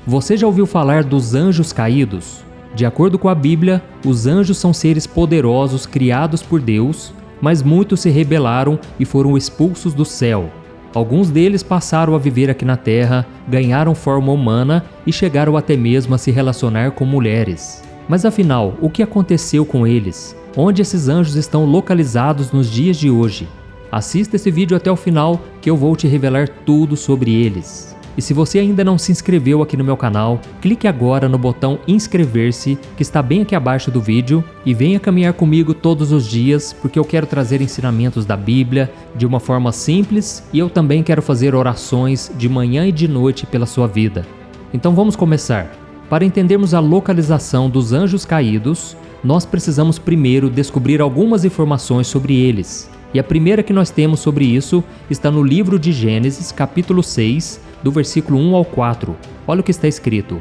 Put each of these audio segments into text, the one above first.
Você já ouviu falar dos anjos caídos? De acordo com a Bíblia, os anjos são seres poderosos criados por Deus, mas muitos se rebelaram e foram expulsos do céu. Alguns deles passaram a viver aqui na Terra, ganharam forma humana e chegaram até mesmo a se relacionar com mulheres. Mas afinal, o que aconteceu com eles? Onde esses anjos estão localizados nos dias de hoje? Assista esse vídeo até o final que eu vou te revelar tudo sobre eles. E se você ainda não se inscreveu aqui no meu canal, clique agora no botão inscrever-se que está bem aqui abaixo do vídeo e venha caminhar comigo todos os dias, porque eu quero trazer ensinamentos da Bíblia de uma forma simples e eu também quero fazer orações de manhã e de noite pela sua vida. Então vamos começar. Para entendermos a localização dos anjos caídos, nós precisamos primeiro descobrir algumas informações sobre eles. E a primeira que nós temos sobre isso está no livro de Gênesis, capítulo 6, do versículo 1 ao 4. Olha o que está escrito.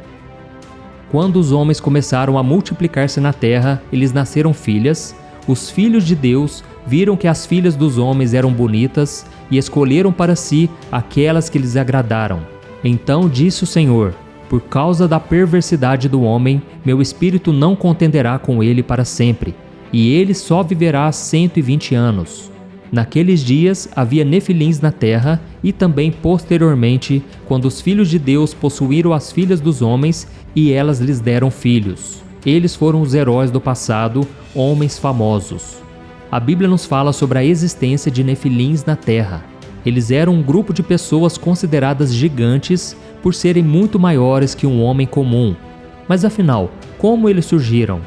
Quando os homens começaram a multiplicar-se na terra, eles nasceram filhas. Os filhos de Deus viram que as filhas dos homens eram bonitas e escolheram para si aquelas que lhes agradaram. Então disse o Senhor: por causa da perversidade do homem, meu espírito não contenderá com ele para sempre, e ele só viverá 120 anos. Naqueles dias havia nefilins na terra, e também posteriormente, quando os filhos de Deus possuíram as filhas dos homens, e elas lhes deram filhos. Eles foram os heróis do passado, homens famosos. A Bíblia nos fala sobre a existência de nefilins na terra. Eles eram um grupo de pessoas consideradas gigantes por serem muito maiores que um homem comum. Mas afinal, como eles surgiram?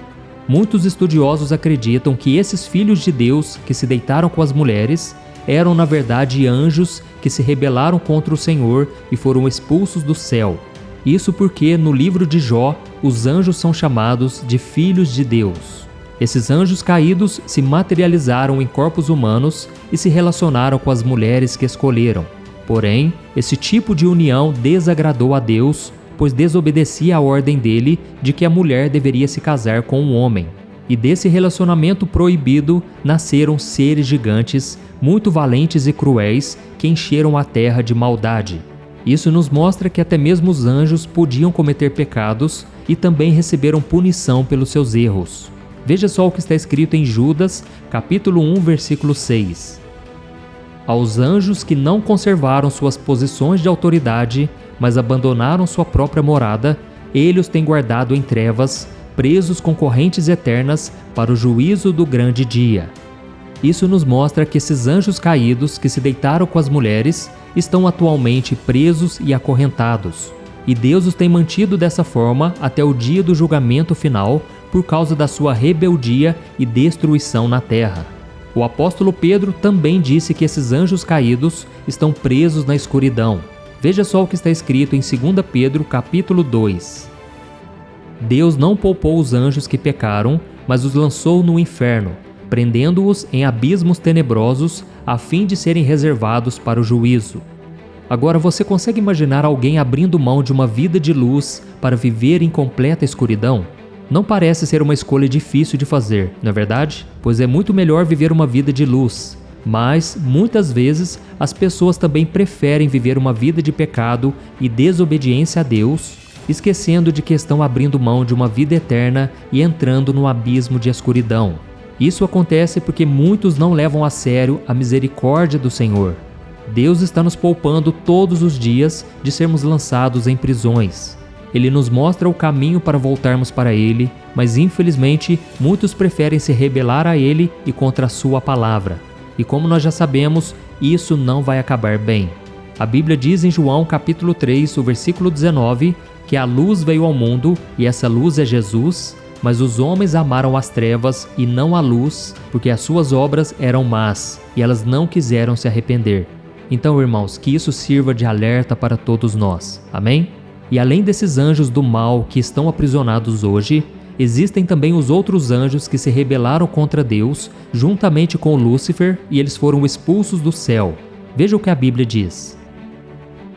Muitos estudiosos acreditam que esses filhos de Deus que se deitaram com as mulheres eram na verdade anjos que se rebelaram contra o Senhor e foram expulsos do céu. Isso porque no livro de Jó, os anjos são chamados de filhos de Deus. Esses anjos caídos se materializaram em corpos humanos e se relacionaram com as mulheres que escolheram. Porém, esse tipo de união desagradou a Deus, pois desobedecia a ordem dele de que a mulher deveria se casar com um homem. E desse relacionamento proibido nasceram seres gigantes, muito valentes e cruéis, que encheram a terra de maldade. Isso nos mostra que até mesmo os anjos podiam cometer pecados e também receberam punição pelos seus erros. Veja só o que está escrito em Judas, capítulo 1, versículo 6. Aos anjos que não conservaram suas posições de autoridade, mas abandonaram sua própria morada, ele os tem guardado em trevas, presos com correntes eternas para o juízo do grande dia. Isso nos mostra que esses anjos caídos que se deitaram com as mulheres estão atualmente presos e acorrentados. E Deus os tem mantido dessa forma até o dia do julgamento final por causa da sua rebeldia e destruição na terra. O apóstolo Pedro também disse que esses anjos caídos estão presos na escuridão. Veja só o que está escrito em 2 Pedro, capítulo 2. Deus não poupou os anjos que pecaram, mas os lançou no inferno, prendendo-os em abismos tenebrosos, a fim de serem reservados para o juízo. Agora você consegue imaginar alguém abrindo mão de uma vida de luz para viver em completa escuridão? Não parece ser uma escolha difícil de fazer, não é verdade? Pois é muito melhor viver uma vida de luz. Mas, muitas vezes, as pessoas também preferem viver uma vida de pecado e desobediência a Deus, esquecendo de que estão abrindo mão de uma vida eterna e entrando no abismo de escuridão. Isso acontece porque muitos não levam a sério a misericórdia do Senhor. Deus está nos poupando todos os dias de sermos lançados em prisões. Ele nos mostra o caminho para voltarmos para Ele, mas infelizmente muitos preferem se rebelar a Ele e contra a sua palavra. E como nós já sabemos, isso não vai acabar bem. A Bíblia diz em João capítulo 3, o versículo 19, que a luz veio ao mundo e essa luz é Jesus, mas os homens amaram as trevas e não a luz, porque as suas obras eram más e elas não quiseram se arrepender. Então, irmãos, que isso sirva de alerta para todos nós. Amém? E além desses anjos do mal que estão aprisionados hoje, existem também os outros anjos que se rebelaram contra Deus, juntamente com Lúcifer, e eles foram expulsos do céu. Veja o que a Bíblia diz.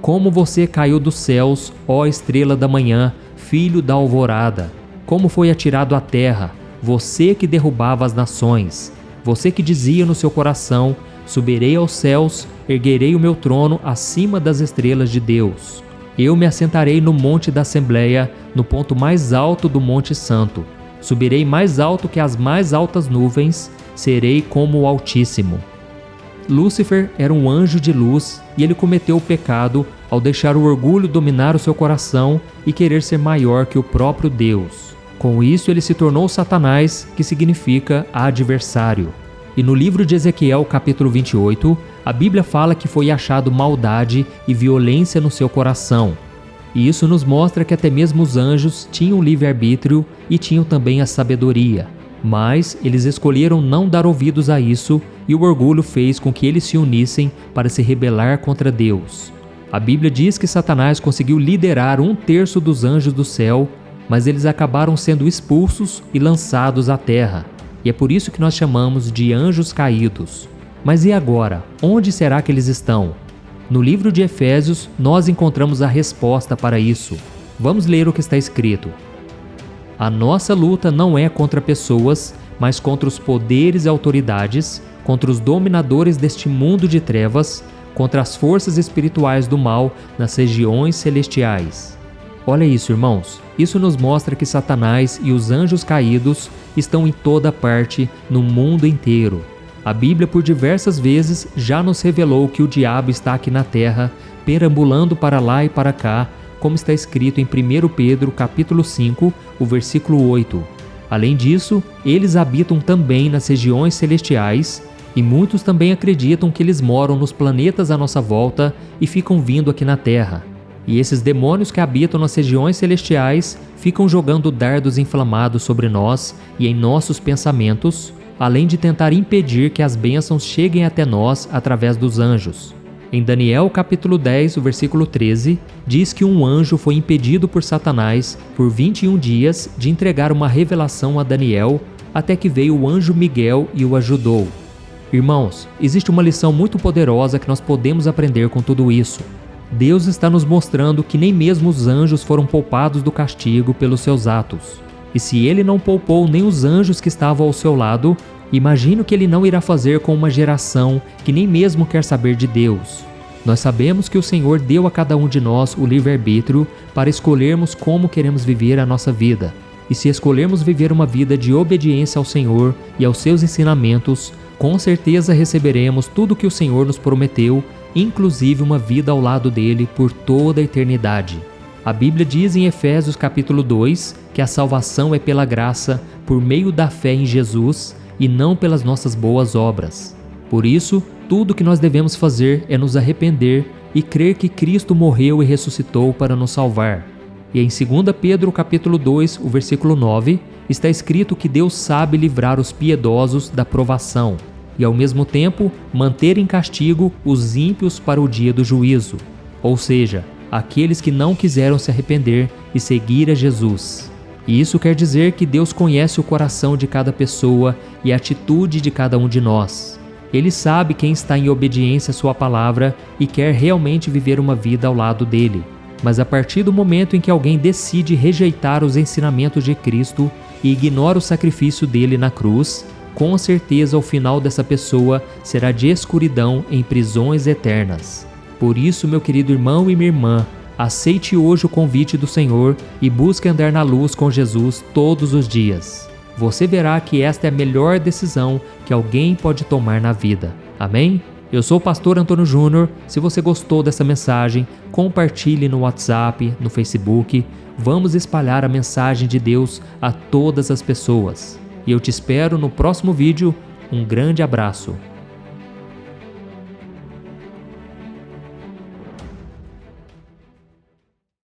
Como você caiu dos céus, ó estrela da manhã, filho da alvorada. Como foi atirado à terra, você que derrubava as nações. Você que dizia no seu coração, subirei aos céus, erguerei o meu trono acima das estrelas de Deus. Eu me assentarei no monte da Assembleia, no ponto mais alto do Monte Santo. Subirei mais alto que as mais altas nuvens, serei como o Altíssimo. Lúcifer era um anjo de luz e ele cometeu o pecado ao deixar o orgulho dominar o seu coração e querer ser maior que o próprio Deus. Com isso, ele se tornou Satanás, que significa adversário. E no livro de Ezequiel, capítulo 28, a Bíblia fala que foi achado maldade e violência no seu coração. E isso nos mostra que até mesmo os anjos tinham livre-arbítrio e tinham também a sabedoria. Mas eles escolheram não dar ouvidos a isso e o orgulho fez com que eles se unissem para se rebelar contra Deus. A Bíblia diz que Satanás conseguiu liderar 1/3 dos anjos do céu, mas eles acabaram sendo expulsos e lançados à terra. E é por isso que nós chamamos de anjos caídos. Mas e agora? Onde será que eles estão? No livro de Efésios, nós encontramos a resposta para isso. Vamos ler o que está escrito. A nossa luta não é contra pessoas, mas contra os poderes e autoridades, contra os dominadores deste mundo de trevas, contra as forças espirituais do mal nas regiões celestiais. Olha isso, irmãos. Isso nos mostra que Satanás e os anjos caídos estão em toda parte, no mundo inteiro. A Bíblia, por diversas vezes, já nos revelou que o diabo está aqui na terra, perambulando para lá e para cá, como está escrito em 1 Pedro, capítulo 5, o versículo 8. Além disso, eles habitam também nas regiões celestiais, e muitos também acreditam que eles moram nos planetas à nossa volta e ficam vindo aqui na Terra. E esses demônios que habitam nas regiões celestiais ficam jogando dardos inflamados sobre nós e em nossos pensamentos, além de tentar impedir que as bênçãos cheguem até nós através dos anjos. Em Daniel capítulo 10, o versículo 13, diz que um anjo foi impedido por Satanás por 21 dias de entregar uma revelação a Daniel, até que veio o anjo Miguel e o ajudou. Irmãos, existe uma lição muito poderosa que nós podemos aprender com tudo isso. Deus está nos mostrando que nem mesmo os anjos foram poupados do castigo pelos seus atos. E se Ele não poupou nem os anjos que estavam ao seu lado, imagine o que Ele não irá fazer com uma geração que nem mesmo quer saber de Deus. Nós sabemos que o Senhor deu a cada um de nós o livre-arbítrio para escolhermos como queremos viver a nossa vida. E se escolhermos viver uma vida de obediência ao Senhor e aos seus ensinamentos, com certeza receberemos tudo o que o Senhor nos prometeu, inclusive uma vida ao lado dele por toda a eternidade. A Bíblia diz em Efésios capítulo 2 que a salvação é pela graça, por meio da fé em Jesus e não pelas nossas boas obras. Por isso, tudo o que nós devemos fazer é nos arrepender e crer que Cristo morreu e ressuscitou para nos salvar. E em 2 Pedro capítulo 2, o versículo 9, está escrito que Deus sabe livrar os piedosos da provação e, ao mesmo tempo, manter em castigo os ímpios para o dia do juízo, ou seja, aqueles que não quiseram se arrepender e seguir a Jesus. E isso quer dizer que Deus conhece o coração de cada pessoa e a atitude de cada um de nós. Ele sabe quem está em obediência à sua palavra e quer realmente viver uma vida ao lado dele. Mas a partir do momento em que alguém decide rejeitar os ensinamentos de Cristo e ignora o sacrifício dele na cruz, com certeza o final dessa pessoa será de escuridão em prisões eternas. Por isso, meu querido irmão e minha irmã, aceite hoje o convite do Senhor e busque andar na luz com Jesus todos os dias. Você verá que esta é a melhor decisão que alguém pode tomar na vida. Amém? Eu sou o pastor Antônio Júnior. Se você gostou dessa mensagem, compartilhe no WhatsApp, no Facebook. Vamos espalhar a mensagem de Deus a todas as pessoas. E eu te espero no próximo vídeo. Um grande abraço.